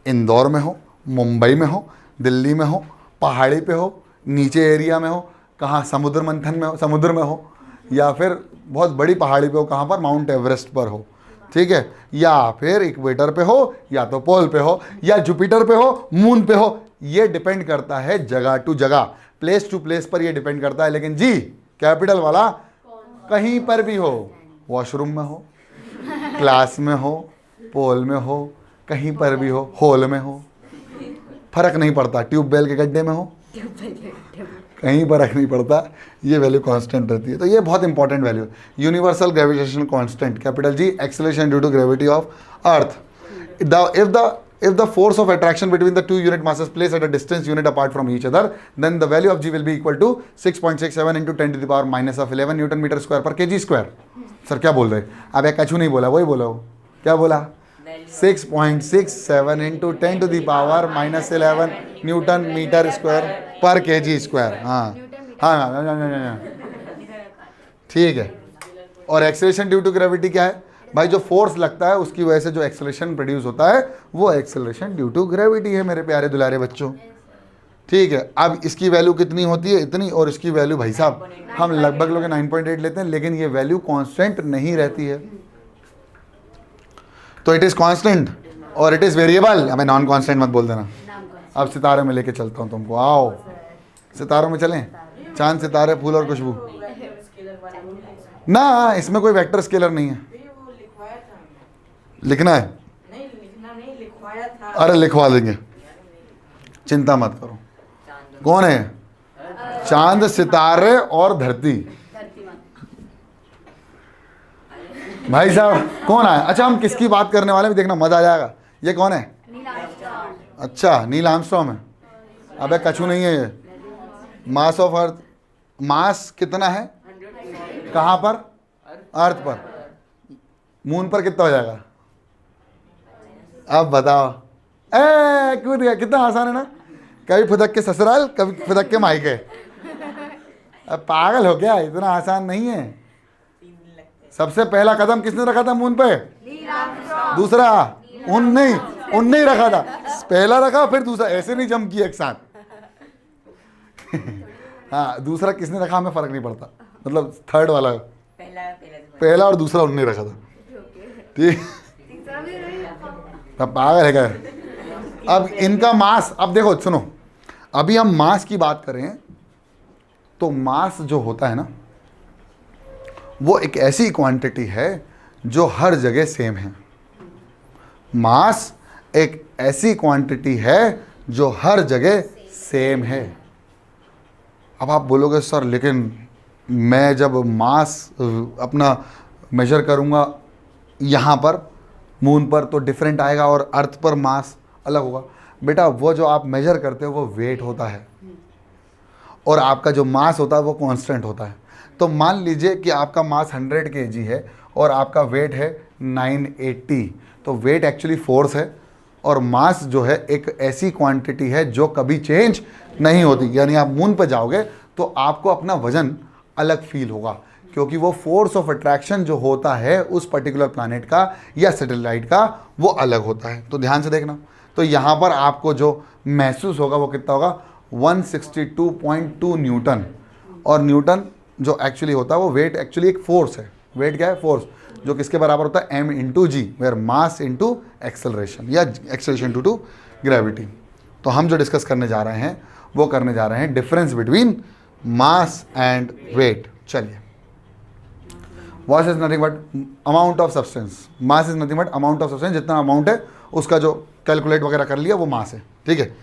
इंदौर में हो, मुंबई में हो, दिल्ली में हो, पहाड़ी पे हो, नीचे एरिया में हो, कहाँ समुद्र मंथन में हो, समुद्र में हो, या फिर बहुत बड़ी पहाड़ी पे हो, कहाँ पर, माउंट एवरेस्ट पर हो, ठीक है, या फिर इक्वेटर पे हो, या तो पोल पे हो, या जुपिटर पे हो, मून पे हो। ये डिपेंड करता है जगह टू जगह, प्लेस टू प्लेस पर ये डिपेंड करता है। लेकिन जी कैपिटल वाला कहीं पर भी हो, वॉशरूम में हो, क्लास में हो, पोल में हो, कहीं पर भी हो, हॉल में हो, फर्क नहीं पड़ता, ट्यूबवेल के गड्ढे में हो, कहीं फर्क नहीं पड़ता, ये वैल्यू कांस्टेंट रहती है। तो ये बहुत इंपॉर्टेंट वैल्यू है, universal gravitation constant, capital G, acceleration due to gravity of earth. If the force of attraction between the two unit masses placed at a distance unit apart from each other, then the value of G will be equal to 6.67 into 10 to the power minus of 11 newton metre square per kg square. Sir क्या बोल रहे हैं, अब एक कछु नहीं बोला, वही बोला, वो क्या बोला, 6.67 into 10 to the power minus 11 newton metre square per kg square. हाँ, ठीक है। और एक्सेलरेशन ड्यू टू ग्रेविटी क्या है भाई, जो फोर्स लगता है उसकी वजह से जो एक्सेलरेशन प्रोड्यूस होता है वो एक्सेलरेशन ड्यू टू ग्रेविटी है मेरे प्यारे दुलारे बच्चों, ठीक है। अब इसकी वैल्यू कितनी होती है, इतनी, और इसकी वैल्यू भाई साहब हम लगभग लोग 9.8 लेते हैं, लेकिन ये वैल्यू कांस्टेंट नहीं रहती है। तो इट इज कांस्टेंट और इट इज वेरिएबल, हमें नॉन कांस्टेंट मत बोल देना। अब सितारे में लेके चलता हूँ तुमको, आओ सितारों में चलें, चांद सितारे फूल और खुशबू ना, इसमें कोई वेक्टर स्केलर नहीं है, लिखना है,
नहीं लिखना नहीं, लिखवाया था।
अरे लिखवा देंगे, चिंता मत करो। कौन है, चांद सितारे और धरती, भाई साहब कौन आया। अच्छा हम किसकी बात करने वाले हैं, देखना मजा आ जाएगा। ये कौन है, अच्छा नील आर्मस्ट्रॉन्ग है। अबे कछु नहीं है ये, मास ऑफ अर्थ, मास कितना है, कहाँ पर, अर्थ पर, मून पर कितना हो जाएगा, अब बताओ। कूद गया, कितना आसान है ना, कभी फुदक के ससुराल, कभी फुदक के मायके। अब पागल हो गया, इतना आसान नहीं है। सबसे पहला कदम किसने रखा था मून पे, दूसरा उनने ही रखा था, पहला रखा फिर दूसरा, ऐसे नहीं जम किया एक साथ हाँ दूसरा किसने रखा हमें फर्क नहीं पड़ता, मतलब थर्ड वाला पहला और दूसरा उनने रखा था, ठीक।
तीसरा भी नहीं
अब पागल है क्या। अब इनका मास, अब देखो सुनो, अभी हम मास की बात करें तो मास जो होता है ना, वो एक ऐसी क्वांटिटी है जो हर जगह सेम है। मास एक ऐसी क्वांटिटी है जो हर जगह सेम है। अब आप बोलोगे सर लेकिन मैं जब मास अपना मेजर करूंगा यहाँ पर मून पर तो डिफरेंट आएगा और अर्थ पर मास अलग होगा। बेटा वो जो आप मेजर करते हो वो वेट होता है और आपका जो मास होता है वो कांस्टेंट होता है। तो मान लीजिए कि आपका मास 100 kg है और आपका वेट है 980, तो वेट एक्चुअली फोर्स है और मास जो है एक ऐसी क्वांटिटी है जो कभी चेंज नहीं होती। यानी आप मून पर जाओगे तो आपको अपना वजन अलग फील होगा, क्योंकि वो फोर्स ऑफ अट्रैक्शन जो होता है उस पर्टिकुलर प्लैनेट का या सैटेलाइट का वो अलग होता है। तो ध्यान से देखना, तो यहाँ पर आपको जो महसूस होगा वो कितना होगा, 162.2 न्यूटन। और न्यूटन जो एक्चुअली होता है वो वेट एक्चुअली एक फोर्स है। वेट क्या है, फोर्स, जो किसके बराबर होता है, m into g, where mass into acceleration या एक्सेलरेशन टू ग्रेविटी। तो हम जो डिस्कस करने जा रहे हैं वो करने जा रहे हैं difference between mass and weight. चलिए, mass is nothing but amount of substance, mass is nothing but amount of substance, जितना अमाउंट है उसका जो कैलकुलेट वगैरह कर लिया वो मास है, ठीक है।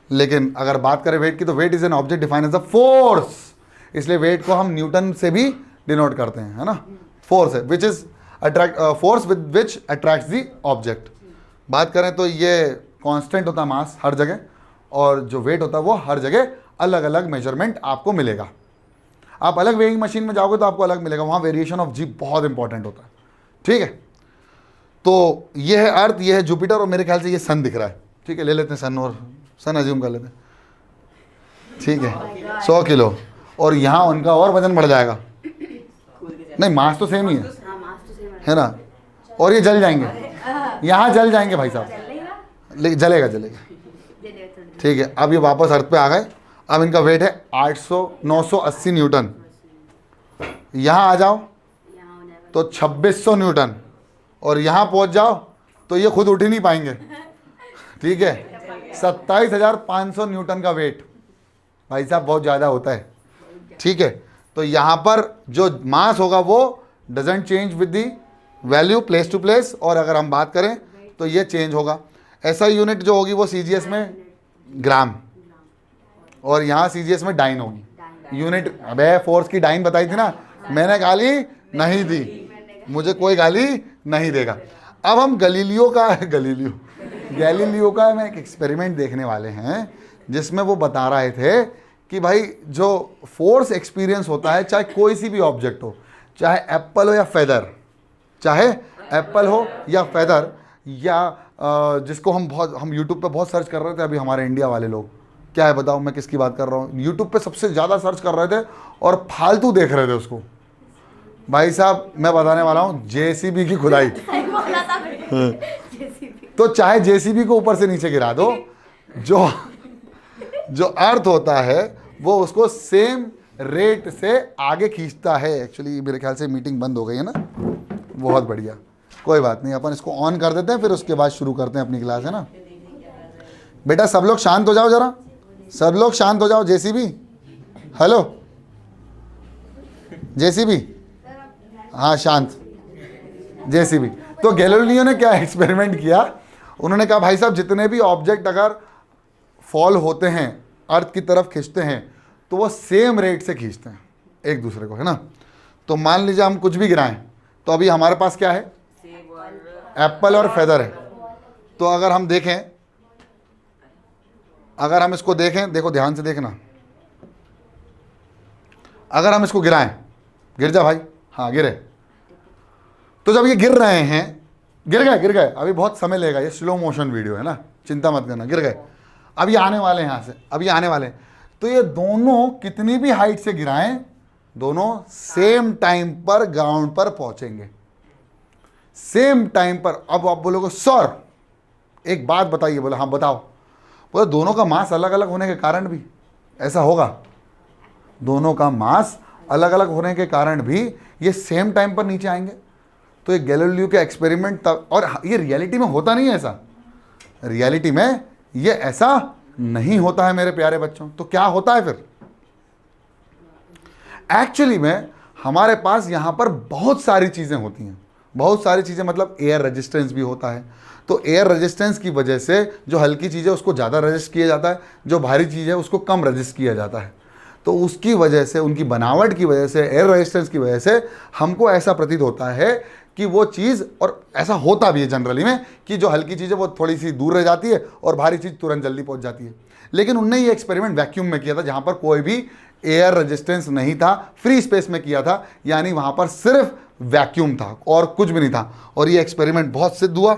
लेकिन अगर बात करें वेट की तो weight is an object defined as a force, इसलिए वेट को हम न्यूटन से भी डिनोट करते हैं, है ना। फोर्स है which is attract, force with which attracts the object. बात करें तो ये कांस्टेंट होता है मास हर जगह, और जो वेट होता है वो हर जगह अलग अलग मेजरमेंट आपको मिलेगा। आप अलग वेइंग मशीन में जाओगे तो आपको अलग मिलेगा, वहाँ वेरिएशन ऑफ जी बहुत इंपॉर्टेंट होता है, ठीक है। तो ये है अर्थ, ये है जुपिटर, और मेरे ख्याल से ये सन दिख रहा है, ठीक है। ले लेते हैं सन, और सन अज्यूम कर लेते हैं, ठीक है। 100 किलो, और यहाँ उनका और वजन बढ़ जाएगा। नहीं, मास तो सेम ही है,
हाँ, मास तो सेम
है ना। और ये जल जाएंगे, यहाँ जल जाएंगे भाई साहब, लेकिन जलेगा, ठीक है। अब ये वापस अर्थ पे आ गए। अब इनका वेट है 980 न्यूटन। यहाँ आ जाओ तो 2600 न्यूटन, और यहाँ पहुँच जाओ तो ये खुद उठ ही नहीं पाएंगे, ठीक है। 27,500 न्यूटन का वेट, भाई साहब बहुत ज़्यादा होता है, ठीक है। तो यहाँ पर जो मास होगा वो doesn't change with the value place to place, और अगर हम बात करें तो ये चेंज होगा। ऐसा यूनिट जो होगी वो CGS में ग्राम, और यहाँ CGS में डाइन होगी यूनिट। अबे फोर्स की डाइन बताई थी ना मैंने, गाली नहीं दी, मुझे कोई गाली नहीं देगा। अब हम गैलीलियो का मैं एक एक्सपेरिमेंट देखने वाले हैं, जिसमें वो बता रहे थे कि भाई जो फोर्स एक्सपीरियंस होता है, चाहे कोई सी भी ऑब्जेक्ट हो, चाहे एप्पल हो या फेदर, चाहे एप्पल हो या फेदर, या जिसको हम यूट्यूब पे बहुत सर्च कर रहे थे अभी, हमारे इंडिया वाले लोग, क्या है बताओ मैं किसकी बात कर रहा हूँ, यूट्यूब पे सबसे ज़्यादा सर्च कर रहे थे और फालतू देख रहे थे उसको। भाई साहब मैं बताने वाला हूँ JCB की खुदाई। तो चाहे JCB को ऊपर से नीचे गिरा दो, जो अर्थ होता है वो उसको सेम रेट से आगे खींचता है। एक्चुअली मेरे ख्याल से मीटिंग बंद हो गई है ना, बहुत बढ़िया, कोई बात नहीं, अपन इसको ऑन कर देते हैं, फिर उसके बाद शुरू करते हैं अपनी क्लास, है ना। बेटा सब लोग शांत हो जाओ जरा, सब लोग शांत हो जाओ। JCB, हेलो JCB, हाँ शांत। JCB, तो गैलीलियो ने क्या एक्सपेरिमेंट किया, उन्होंने कहा भाई साहब जितने भी ऑब्जेक्ट अगर फॉल होते हैं अर्थ की तरफ खींचते हैं तो वो सेम रेट से खींचते हैं एक दूसरे को, है ना। तो मान लीजिए हम कुछ भी गिराएं, तो अभी हमारे पास क्या है, एप्पल और फेदर है। तो अगर हम देखें, अगर हम इसको देखें, देखो ध्यान से देखना, अगर हम इसको गिराएं, गिर जा भाई, हाँ गिरे, तो जब ये गिर रहे हैं, गिर गए, अभी बहुत समय लेगा, ये स्लो मोशन वीडियो है ना, चिंता मत करना, गिर गए, अब ये आने वाले हैं यहाँ से, अब ये आने वाले हैं। तो ये दोनों कितनी भी हाइट से गिराएं, दोनों सेम टाइम पर ग्राउंड पर पहुंचेंगे, सेम टाइम पर। अब आप बोलोगे सर एक बात बताइए, बोले हाँ बताओ। बोले दोनों का मास अलग अलग होने के कारण भी ऐसा होगा, दोनों का मास अलग अलग होने के कारण भी ये सेम टाइम पर नीचे आएंगे। तो ये गैलीलियो के एक्सपेरिमेंट तब, और ये रियलिटी में होता नहीं है ऐसा, रियलिटी में ये ऐसा नहीं होता है मेरे प्यारे बच्चों। तो क्या होता है फिर? एक्चुअली में हमारे पास यहां पर बहुत सारी चीजें होती हैं, बहुत सारी चीजें, मतलब एयर रेजिस्टेंस भी होता है। तो एयर रेजिस्टेंस की वजह से जो हल्की चीज़ है उसको ज़्यादा रजिस्ट किया जाता है, जो भारी चीज़ है उसको कम रजिस्ट किया जाता है। तो उसकी वजह से, उनकी बनावट की वजह से, एयर रेजिस्टेंस की वजह से हमको ऐसा प्रतीत होता है कि वो चीज़, और ऐसा होता भी है जनरली में, कि जो हल्की चीज़ है वो थोड़ी सी दूर रह जाती है और भारी चीज़ तुरंत जल्दी पहुंच जाती है। लेकिन उनने ये एक्सपेरिमेंट वैक्यूम में किया था, जहाँ पर कोई भी एयर रेजिस्टेंस नहीं था, फ्री स्पेस में किया था, यानी वहाँ पर सिर्फ वैक्यूम था और कुछ भी नहीं था। और ये एक्सपेरिमेंट बहुत सिद्ध हुआ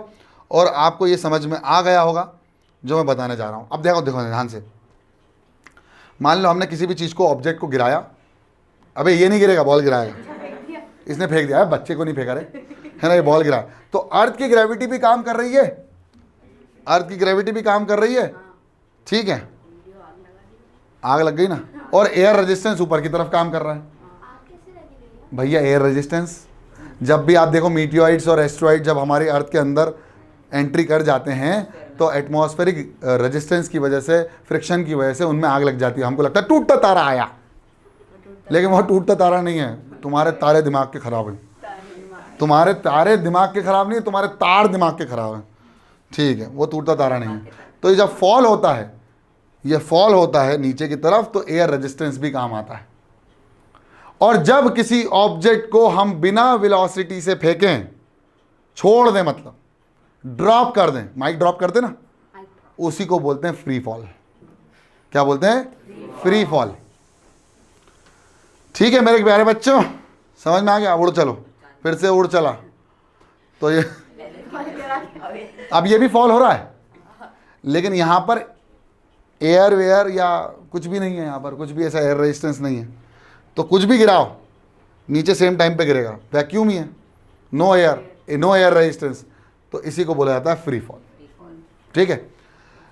और आपको ये समझ में आ गया होगा जो मैं बताने जा रहा हूँ। अब देखो देखो ध्यान से, मान लो हमने किसी भी चीज़ को, ऑब्जेक्ट को गिराया, अबे ये नहीं गिरेगा, बॉल गिराएगा, इसने फेंक दिया है, बच्चे को नहीं फेंका रे, है ना, ये बॉल गिरा। तो अर्थ की ग्रेविटी भी काम कर रही है, अर्थ की ग्रेविटी भी काम कर रही है, ठीक है, आग लग गई ना। और एयर रेजिस्टेंस ऊपर की तरफ काम कर रहा है भैया। एयर रेजिस्टेंस, जब भी आप देखो मीटियोइड्स और एस्ट्रॉइड जब हमारे अर्थ के अंदर एंट्री कर जाते हैं तो एटमॉस्फेरिक रेजिस्टेंस की वजह से, फ्रिक्शन की वजह से उनमें आग लग जाती है। हमको लगता है टूटता तारा आया, लेकिन वो टूटता तारा नहीं है, तुम्हारे तारे दिमाग के खराब हैं, तुम्हारे तारे दिमाग के खराब नहीं है, तुम्हारे तार दिमाग के खराब हैं, ठीक है, वो टूटता तारा नहीं है। तो ये जब फॉल होता है, ये फॉल होता है नीचे की तरफ, तो एयर रेजिस्टेंस भी काम आता है। और जब किसी ऑब्जेक्ट को हम बिना वेलोसिटी से फेंकें, छोड़ दें, मतलब ड्रॉप कर दें, माइक ड्रॉप करते ना, उसी को बोलते हैं फ्री फॉल। क्या बोलते हैं? Free fall. ठीक है मेरे प्यारे बच्चों, समझ में आ गया? उड़ चलो, फिर से उड़ चला। तो ये अब ये भी फॉल हो रहा है, लेकिन यहां पर एयर वेयर या कुछ भी नहीं है, यहां पर कुछ भी ऐसा एयर रेजिस्टेंस नहीं है, तो कुछ भी गिराओ नीचे सेम टाइम पे गिरेगा, वैक्यूम ही है, नो एयर रेजिस्टेंस। तो इसी को बोला जाता है फ्री फॉल। ठीक है,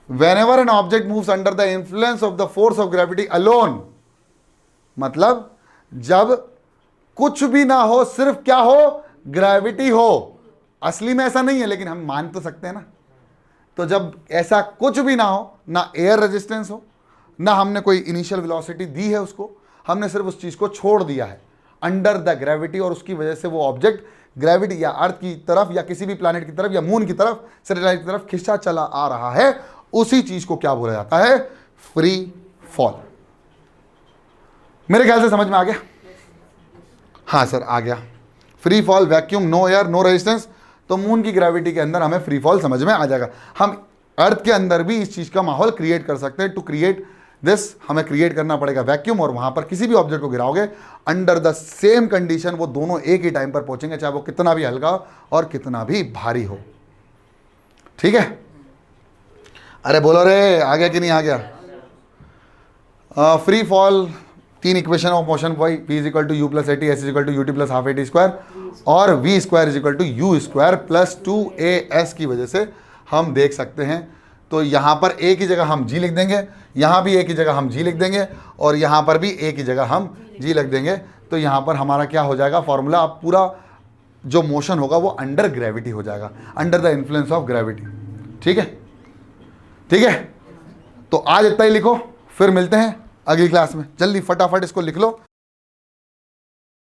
when ever an object moves under the influence of the force of gravity alone, मतलब जब कुछ भी ना हो, सिर्फ क्या हो? ग्रेविटी हो। असली में ऐसा नहीं है, लेकिन हम मान तो सकते हैं ना। तो जब ऐसा कुछ भी ना हो, ना एयर रेजिस्टेंस हो, ना हमने कोई इनिशियल वेलोसिटी दी है उसको, हमने सिर्फ उस चीज को छोड़ दिया है अंडर द ग्रेविटी, और उसकी वजह से वो ऑब्जेक्ट ग्रेविटी या अर्थ की तरफ या किसी भी प्लैनेट की तरफ या मून की तरफ, सैटेलाइट की तरफ खिंचा चला आ रहा है, उसी चीज को क्या बोला जाता है? Free fall. मेरे ख्याल से समझ में आ गया? हाँ सर आ गया। Free fall, vacuum, no air, no resistance. तो मून की ग्रेविटी के अंदर हमें फ्री फॉल समझ में आ जाएगा। हम अर्थ के अंदर भी इस चीज का माहौल क्रिएट कर सकते हैं। टू क्रिएट दिस हमें क्रिएट करना पड़ेगा वैक्यूम, और वहां पर किसी भी ऑब्जेक्ट को गिराओगे अंडर द सेम कंडीशन वो दोनों एक ही टाइम पर पहुंचेंगे, चाहे वो कितना भी हल्का और कितना भी भारी हो। ठीक है, अरे बोलो रे, आ गया कि नहीं आ गया? Free fall, 3 equation of motion why, v is equal to u plus a t, s is equal to u t plus half a t square, और v square is equal to u square plus 2as की वजह से हम देख सकते हैं। तो यहाँ पर एक ही जगह हम g लिख देंगे, यहाँ भी एक ही जगह हम g लिख देंगे, और यहाँ पर भी एक ही जगह हम g लिख देंगे। तो यहाँ पर हमारा क्या हो जाएगा फॉर्मूला? अब पूरा जो मोशन होगा वो अंडर ग्रेविटी हो जाएगा, under the influence of gravity. ठीक है, ठीक है, तो आज इतना ही लिखो, फिर मिलते हैं अगली क्लास में। जल्दी फटाफट इसको लिख लो।